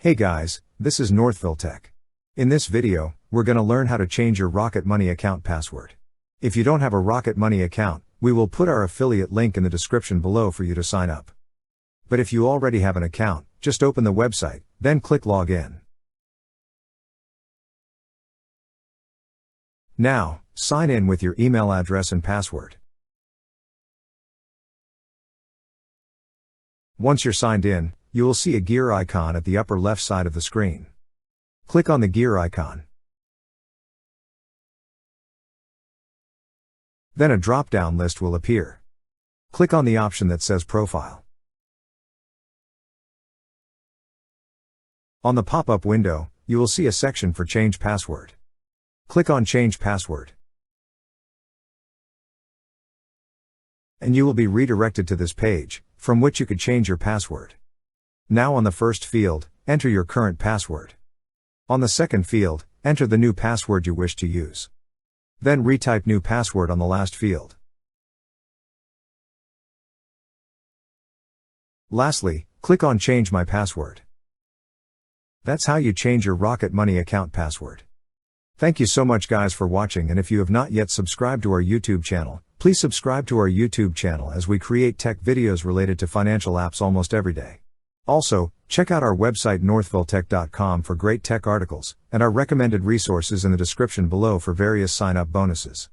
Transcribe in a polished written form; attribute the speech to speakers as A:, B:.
A: Hey guys, this is Northville Tech. In this video, we're gonna learn how to change your Rocket Money account password. If you don't have a Rocket Money account, we will put our affiliate link in the description below for you to sign up. But if you already have an account, just open the website, then click Login. Now, sign in with your email address and password. Once you're signed in, you will see a gear icon at the upper left side of the screen. Click on the gear icon. Then a drop-down list will appear. Click on the option that says Profile. On the pop-up window, you will see a section for Change Password. Click on Change Password. And you will be redirected to this page, from which you could change your password. Now on the first field, enter your current password. On the second field, enter the new password you wish to use. Then retype new password on the last field. Lastly, click on Change My Password. That's how you change your Rocket Money account password. Thank you so much guys for watching, and if you have not yet subscribed to our YouTube channel, please subscribe to our YouTube channel as we create tech videos related to financial apps almost every day. Also, check out our website northvilletech.com for great tech articles, and our recommended resources in the description below for various sign-up bonuses.